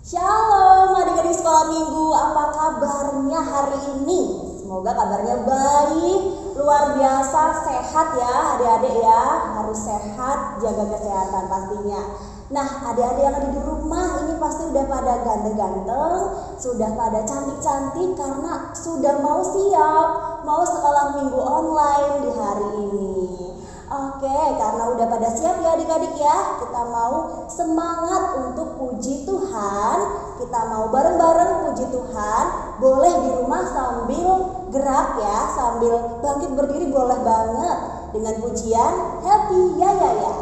Shalom adik-adik sekolah minggu, apa kabarnya hari ini? Semoga kabarnya baik, luar biasa, sehat ya adik-adik ya. Harus sehat, jaga kesehatan pastinya. Nah adik-adik yang ada di rumah ini pasti udah pada ganteng-ganteng, sudah pada cantik-cantik karena sudah mau siap, mau sekolah minggu online di hari ini. Oke, karena udah pada siap ya adik-adik ya, kita mau semangat untuk puji Tuhan. Kita mau bareng-bareng puji Tuhan. Boleh di rumah sambil gerak ya, sambil bangkit berdiri boleh banget. Dengan pujian Happy Ya Ya Ya.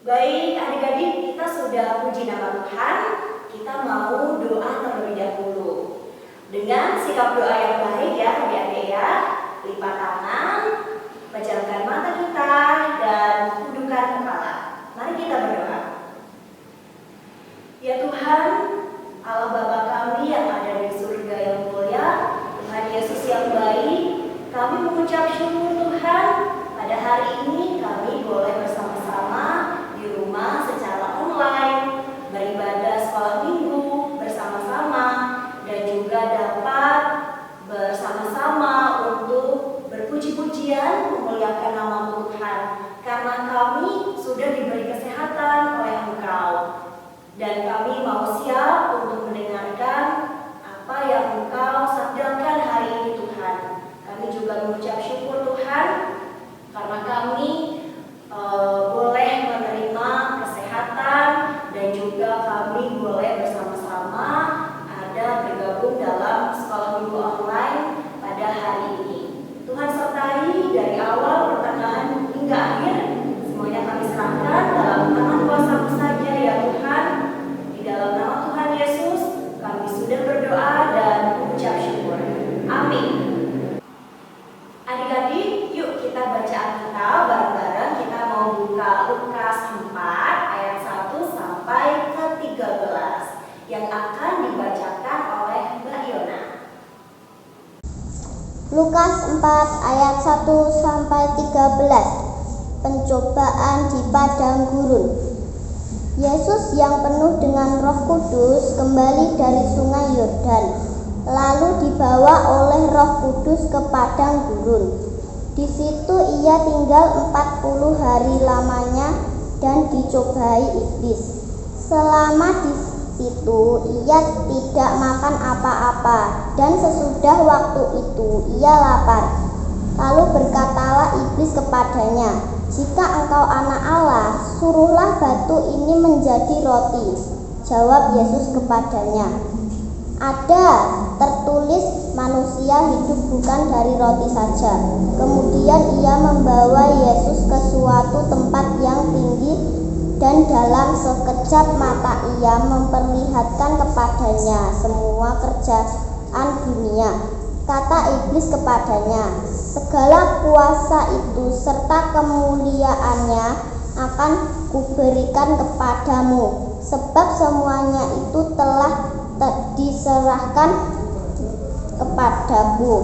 Baik adik-adik, kita sudah puji nama Tuhan. Kita mau doa terlebih dahulu. Dengan sikap doa yang baik ya adik-adik ya. Lipat tangan, pejamkan mata kita, dan tundukkan kepala. Mari kita berdoa. Ya Tuhan, Allah Bapa kami yang ada di surga yang mulia, Tuhan Yesus yang baik, kami mengucap syukur Tuhan. Pada hari ini kami boleh bersama-sama di rumah secara online, beribadah sekolah minggu bersama-sama, dan juga dapat bersama-sama untuk berpuji-pujian memuliakan nama Tuhan, karena kami sudah diberi kesehatan oleh Engkau, dan kami mau siap untuk mendengarkan apa yang Engkau sabdakan hari ini Tuhan. Kami juga mengucap syukur Tuhan karena kami boleh menerima kesehatan, dan juga kami boleh bersama-sama ada bergabung dalam sekolah minggu online pada hari ini. Tuhan sertai dari awal, pertengahan hingga akhir. Semuanya kami serahkan dalam tangan kuasa-Mu saja ya Tuhan. Di dalam nama Tuhan Yesus kami sudah berdoa dan mengucap syukur. Amin. Adik-adik, yuk kita baca Alkitab bareng-bareng. Kita mau buka Lukas 4 ayat 1 sampai ke 13 yang akan dibacakan oleh Mbak Yona. Lukas 4 ayat 1 sampai 13. Pencobaan di padang gurun. Yesus yang penuh dengan Roh Kudus kembali dari sungai Yordan, lalu dibawa oleh Roh Kudus ke padang gurun. Di situ ia tinggal 40 hari lamanya dan dicobai iblis. Selama di situ ia tidak makan apa-apa, dan sesudah waktu itu ia lapar. Lalu berkatalah iblis kepadanya, "Jika engkau anak Allah, suruhlah batu ini menjadi roti." Jawab Yesus kepadanya, "Ada tertulis, manusia hidup bukan dari roti saja." Kemudian ia membawa Yesus ke suatu tempat yang tinggi, dan dalam sekejap mata ia memperlihatkan kepadanya semua kerajaan dunia. Kata iblis kepadanya, "Segala kuasa itu serta kemuliaannya akan kuberikan kepadamu, sebab semuanya itu telah diserahkan kepadaku,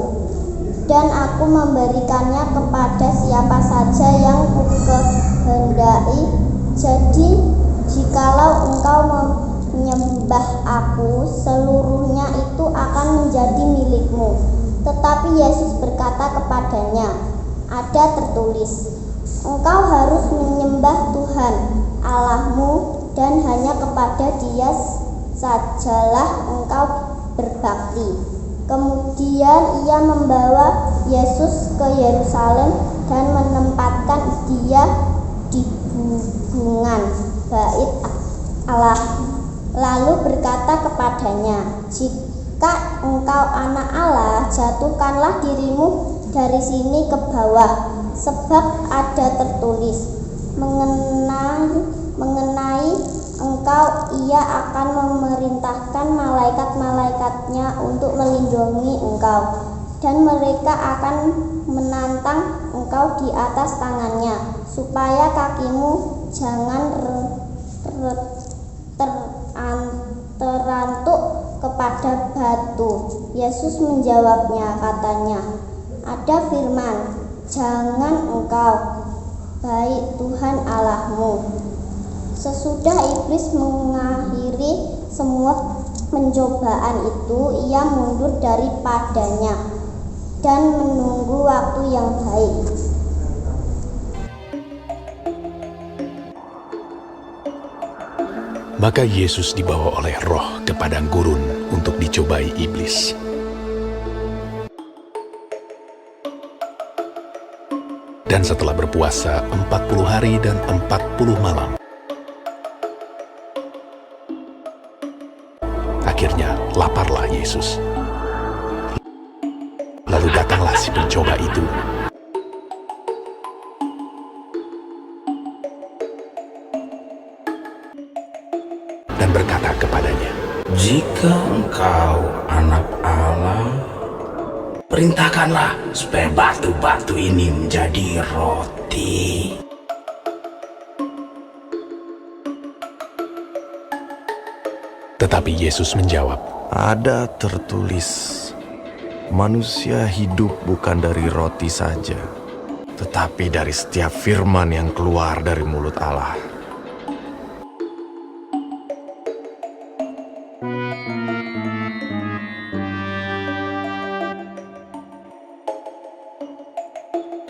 dan aku memberikannya kepada siapa saja yang kukehendaki. Jadi jikalau engkau menyembah aku, seluruhnya itu akan menjadi milikmu." Tetapi Yesus berkata berkata kepadanya, "Ada tertulis, engkau harus menyembah Tuhan Allahmu dan hanya kepada Dia sajalah engkau berbakti." Kemudian ia membawa Yesus ke Yerusalem dan menempatkan Dia di hubungan bait Allah. Lalu berkata kepadanya, "Jika engkau anak Allah, jatuhkanlah dirimu dari sini ke bawah, sebab ada tertulis mengenai engkau, ia akan memerintahkan malaikat-malaikatnya untuk melindungi engkau, dan mereka akan menantang engkau di atas tangannya, supaya kakimu jangan terantuk kepada batu." Yesus menjawabnya, katanya, "Ada firman, jangan engkau baik Tuhan Allahmu." Sesudah iblis mengakhiri semua pencobaan itu, ia mundur daripadanya dan menunggu waktu yang baik. Maka Yesus dibawa oleh Roh ke padang gurun untuk dicobai iblis. Dan setelah berpuasa 40 hari dan 40 malam, akhirnya laparlah Yesus. Lalu datanglah si pencoba itu dan berkata kepadanya, "Jika engkau anak Allah, perintahkanlah supaya batu-batu ini menjadi roti." Tetapi Yesus menjawab, Ada tertulis, manusia hidup bukan dari roti saja, tetapi dari setiap firman yang keluar dari mulut Allah.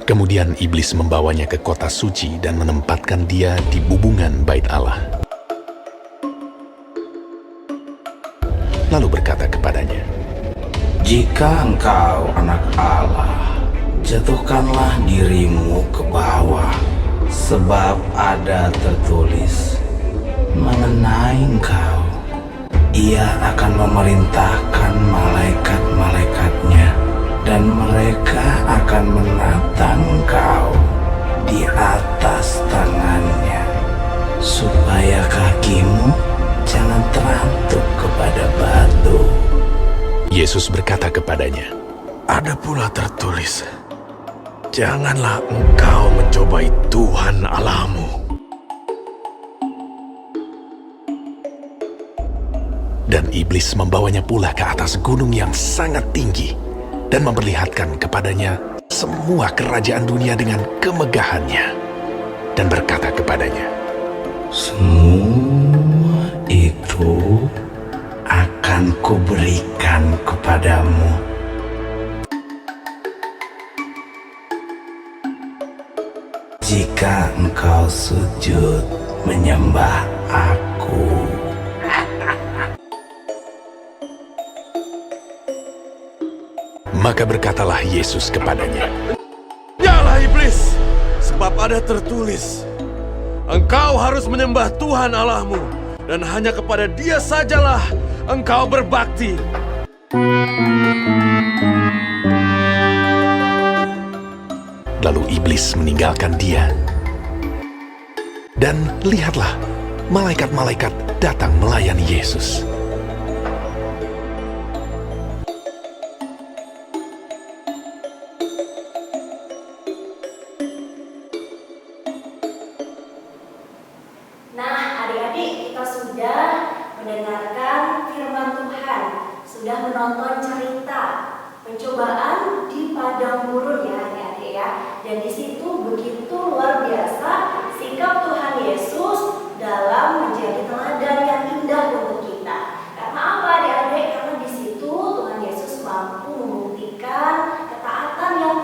Kemudian iblis membawanya ke kota suci dan menempatkan dia di bubungan bait Allah. Lalu berkata kepadanya, "Jika engkau anak Allah, jatuhkanlah dirimu ke bawah, sebab ada tertulis mengenai engkau, ia akan memerintahkan malaikat-malaikatnya, dan mereka akan menatang engkau di atas tangannya, supaya kakimu jangan terantuk kepada batu." Yesus berkata kepadanya, Ada pula tertulis, janganlah engkau mencobai Tuhan Allahmu. dan iblis membawanya pula ke atas gunung yang sangat tinggi dan memperlihatkan kepadanya semua kerajaan dunia dengan kemegahannya, dan berkata kepadanya, "Semua itu akan kuberikan kepadamu jika engkau sujud menyembah aku." Maka berkatalah Yesus kepadanya, Yalah iblis, sebab ada tertulis, engkau harus menyembah Tuhan Allahmu, dan hanya kepada Dia sajalah engkau berbakti. Lalu iblis meninggalkan dia. Dan lihatlah, malaikat-malaikat datang melayani Yesus. Nah, adik-adik, kita sudah mendengarkan firman Tuhan, sudah menonton cerita pencobaan di padang gurun ya adik-adik ya. Dan di situ begitu luar biasa sikap Tuhan Yesus dalam menjadi teladan yang indah untuk kita. Karena apa adik-adik? Karena di situ Tuhan Yesus mampu membuktikan ketaatan yang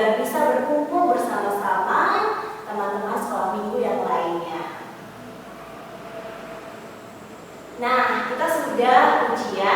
agar bisa berkumpul bersama-sama teman-teman sekolah minggu yang lainnya. Nah, kita sudah ujian